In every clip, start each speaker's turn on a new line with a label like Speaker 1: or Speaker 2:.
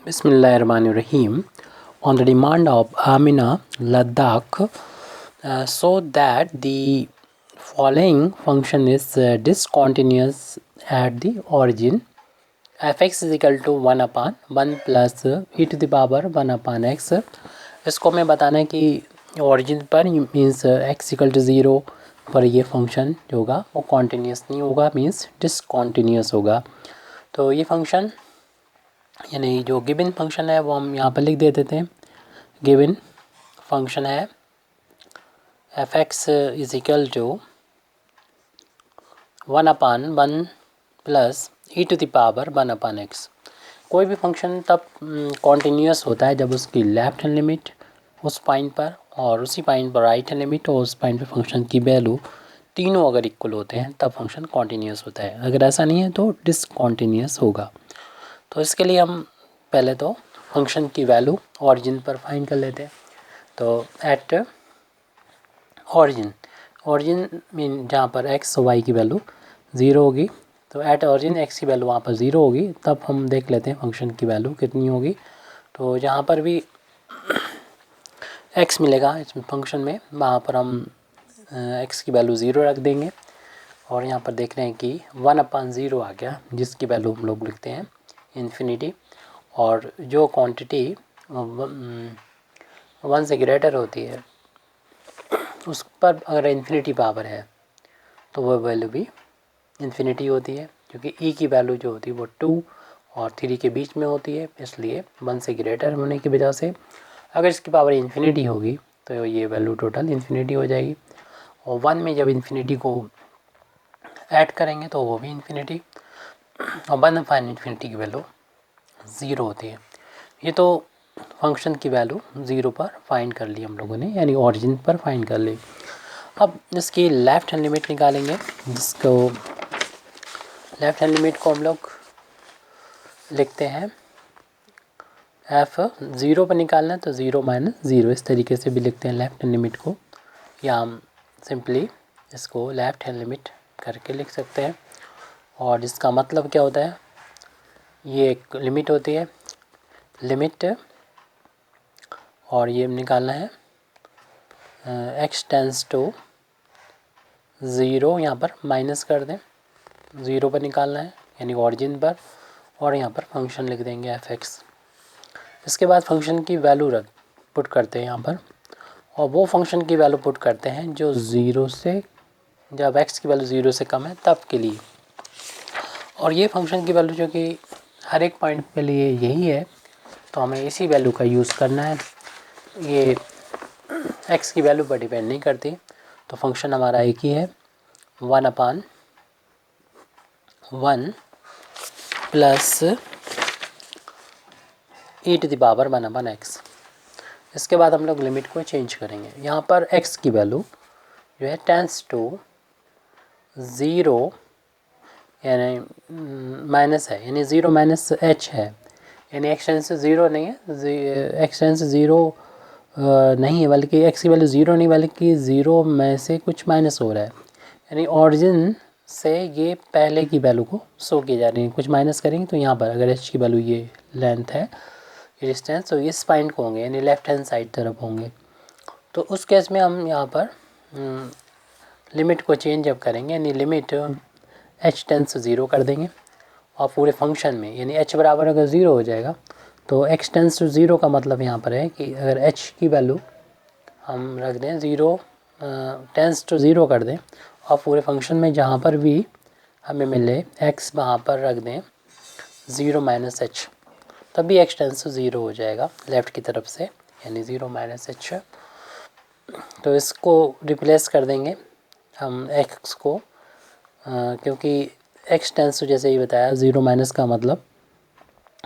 Speaker 1: Bismillahirrahmanirrahim. On the demand of Amina Ladakh, so that the following function is discontinuous at the origin. Fx is equal to 1 upon 1 plus e to the power 1 upon x. इसको हमें बताना है कि origin पर means x equal to 0 पर ये function जो होगा वो कॉन्टीन्यूस नहीं होगा, मीन्स डिसकॉन्टीन्यूस होगा. तो ये फंक्शन यानी जो गिवन फंक्शन है वो हम यहाँ पर लिख देते थे. गिवन फंक्शन है f x is equal to 1 upon 1 plus e to the power 1 upon x. कोई भी फंक्शन तब कॉन्टीन्यूस होता है जब उसकी लेफ्ट हैंड लिमिट उस पॉइंट पर और उसी पॉइंट पर राइट हैंड लिमिट और उस पॉइंट पर फंक्शन की वैल्यू तीनों अगर इक्वल होते हैं तब फंक्शन कॉन्टीन्यूस होता है. अगर ऐसा नहीं है तो डिसकॉन्टीन्यूस होगा. तो इसके लिए हम पहले तो फंक्शन की वैल्यू ऑरिजिन पर फाइंड कर लेते हैं. तो एट ऑरिजिन मीन जहाँ पर एक्स वाई की वैल्यू 0 होगी, तो एट ऑरिजिन एक्स की वैल्यू वहाँ पर 0 होगी. तब हम देख लेते हैं फंक्शन की वैल्यू कितनी होगी. तो जहाँ पर भी एक्स मिलेगा इस फंक्शन में वहाँ पर हम एक्स की वैल्यू 0 रख देंगे. और यहाँ पर देख रहे हैं कि 1 अपान 0 आ गया, जिसकी वैल्यू हम लोग लिखते हैं इन्फिनिटी. और जो क्वांटिटी 1 से ग्रेटर होती है उस पर अगर इन्फिनिटी पावर है तो वह वैल्यू भी इन्फिनिटी होती है, क्योंकि ई की वैल्यू जो होती है वो 2 और 3 के बीच में होती है. इसलिए 1 से ग्रेटर होने की वजह से अगर इसकी पावर इन्फिनिटी होगी तो ये वैल्यू टोटल इन्फिनिटी हो जाएगी. और 1 में जब इन्फिनिटी को ऐड करेंगे तो वो भी इन्फिनिटी, और 1 अपान इन्फिनिटी की वैल्यू 0 होती है. ये तो फंक्शन की वैल्यू 0 पर फाइंड कर ली हम लोगों ने, यानी ऑरिजिन पर फाइंड कर ली. अब इसकी लेफ़्ट हैंड लिमिट निकालेंगे, जिसको लेफ़्ट हैंड लिमिट को हम लोग लिखते हैं एफ 0 पर निकालना है तो 0 माइनस 0 इस तरीके से भी लिखते हैं लेफ़्ट हैंड लिमिट को, या हम सिंपली इसको लेफ़्ट हैंड लिमिट करके लिख सकते हैं. और इसका मतलब क्या होता है, ये एक लिमिट होती है, लिमिट, और ये निकालना है एक्स टेंस टू 0, यहाँ पर माइनस कर दें, 0 पर निकालना है यानी ऑरिजिन पर, और यहाँ पर फंक्शन लिख देंगे एफ एक्स. इसके बाद फंक्शन की वैल्यू पुट करते हैं यहाँ पर, और वो फंक्शन की वैल्यू पुट करते हैं जो 0 से, जब एक्स की वैल्यू 0 से कम है तब के लिए. और ये फंक्शन की वैल्यू जो कि हर एक पॉइंट के लिए यही है, तो हमें इसी वैल्यू का यूज़ करना है. ये एक्स की वैल्यू पर डिपेंड नहीं करती. तो फंक्शन हमारा एक ही है, 1 upon 1 plus e to the power 1 upon x. इसके बाद हम लोग लिमिट को चेंज करेंगे. यहाँ पर एक्स की वैल्यू जो है टेंस टू 0 यानी माइनस है, यानी 0 माइनस एच है, यानी एक्स टेंस 0 नहीं है, एक्स टेंस 0 नहीं है, बल्कि एक्स की वैल्यू 0 नहीं बल्कि 0 में से कुछ माइनस हो रहा है. यानी ऑरिजिन से ये पहले की वैल्यू को शो किए जा रही है, कुछ माइनस करेंगे तो यहाँ पर अगर एच की वैल्यू ये लेंथ है, ये डिस्टेंस, तो इस पॉइंट को होंगे यानी लेफ्ट हैंड साइड तरफ होंगे. तो उस केस में हम यहाँ पर लिमिट को चेंज अप करेंगे, यानी लिमिट एच टेंस 0 कर देंगे. और पूरे फंक्शन में यानी एच बराबर अगर 0 हो जाएगा तो एक्स टेंस टू 0 का मतलब यहाँ पर है कि अगर एच की वैल्यू हम रख दें 0 टेंस टू 0 कर दें, और पूरे फंक्शन में जहाँ पर भी हमें मिले एक्स वहाँ पर रख दें 0 माइनस एच, तब भी एक्स टेंस टू 0 हो जाएगा लेफ़्ट की तरफ से, यानी 0 माइनस एच. तो इसको रिप्लेस कर देंगे हम एक्स को, क्योंकि एक्स टेंस टू जैसे ही बताया 0 माइनस का मतलब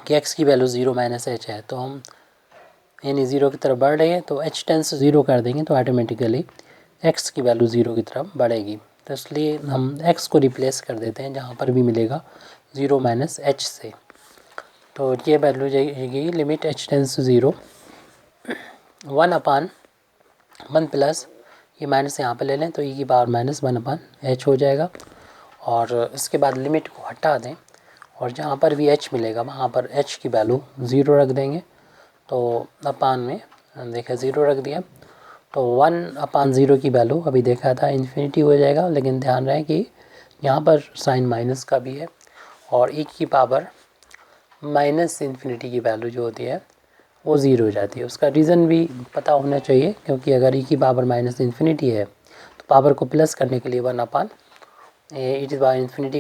Speaker 1: कि एक्स की वैल्यू 0 माइनस एच है, तो हम यानी 0 की तरफ बढ़ रही है तो एच टेंस 0 कर देंगे तो ऑटोमेटिकली एक्स की वैल्यू 0 की तरफ बढ़ेगी. तो इसलिए हम एक्स को रिप्लेस कर देते हैं जहाँ पर भी मिलेगा 0 माइनस एच से. तो ये वैल्यू जाएगी limit h tends 0 1 upon 1 plus, ये माइनस यहाँ पर ले लें तो ई की पावर माइनस 1 अपान एच हो जाएगा. और इसके बाद लिमिट को हटा दें और जहाँ पर भी h मिलेगा वहाँ पर h की वैल्यू 0 रख देंगे। तो अपान में देखा 0 रख दिया तो 1/0 की वैल्यू अभी देखा था इन्फिनिटी हो जाएगा, लेकिन ध्यान रहे कि यहाँ पर साइन माइनस का भी है और e की पावर माइनस इन्फिनिटी की वैल्यू जो होती है वो 0 हो जाती है। उसका रीज़न भी पता होना चाहिए, क्योंकि अगर e की पावर माइनस इन्फिनिटी है तो पावर को प्लस करने के लिए 1/e⁻∞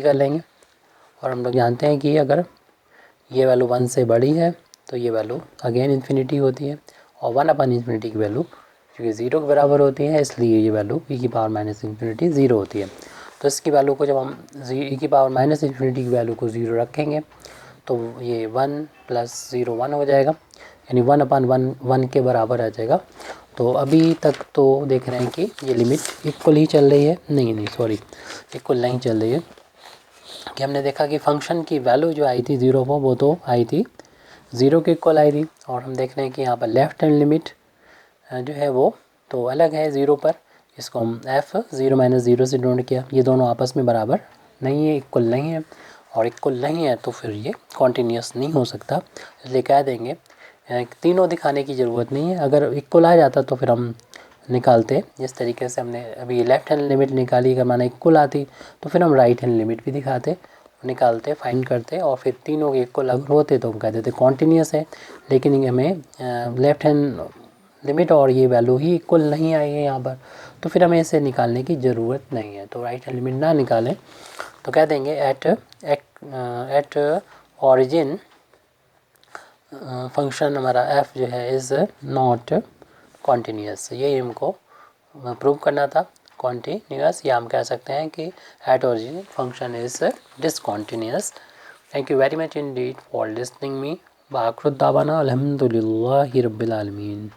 Speaker 1: कर लेंगे। और हम लोग जानते हैं कि अगर ये वैल्यू 1 से बड़ी है तो ये वैल्यू अगेन इन्फिनिटी होती है, और 1/∞ की वैल्यू क्योंकि 0 के बराबर होती है इसलिए ये वैल्यू e की पावर माइनस इन्फिनिटी 0 होती है। तो इसकी वैल्यू को जब हम e की पावर माइनस इन्फिनिटी की वैल्यू को 0 रखेंगे तो ये 1 + 0 1 हो जाएगा, यानी 1/1 के बराबर आ जाएगा। तो अभी तक तो देख रहे हैं कि ये लिमिट इक्वल ही चल रही है, इक्वल नहीं चल रही है, कि हमने देखा कि फंक्शन की वैल्यू जो आई थी 0 पर वो तो आई थी 0 के इक्वल आई थी। और हम देख रहे हैं कि यहाँ पर लेफ्ट हैंड लिमिट जो है वो तो अलग है 0 पर, इसको हम f0 से डिनोट किया। ये दोनों आपस में बराबर नहीं है, इक्वल नहीं है, और इक्वल नहीं है तो फिर ये कॉन्टीन्यूस नहीं हो सकता, इसलिए कह देंगे तीनों दिखाने की ज़रूरत नहीं है। अगर इक्वल आ जाता तो फिर हम निकालते, जिस तरीके से हमने अभी लेफ्ट हैंड लिमिट निकाली, अगर माना इक्वल आती तो फिर हम राइट हैंड लिमिट भी दिखाते, निकालते, फाइंड करते, और फिर तीनों के इक्वल अगर होते तो हम कह देते कॉन्टीन्यूस है। लेकिन हमें लेफ्ट हैंड लिमिट और ये वैल्यू ही इक्वल नहीं आई है यहाँ पर, तो फिर हमें इसे निकालने की ज़रूरत नहीं है। तो राइट हैंड लिमिट ना निकालें तो कह देंगे एट ऑरिजिन फंक्शन हमारा f जो है इज़ नॉट कॉन्टीन्यूस। यही हमको प्रूव करना था, कॉन्टीन्यूस, या हम कह सकते हैं कि at origin function is discontinuous. Thank you very much indeed for listening me. बाखरुद्दावाना अल्हम्दुलिल्लाहि रब्बिल आलमीन।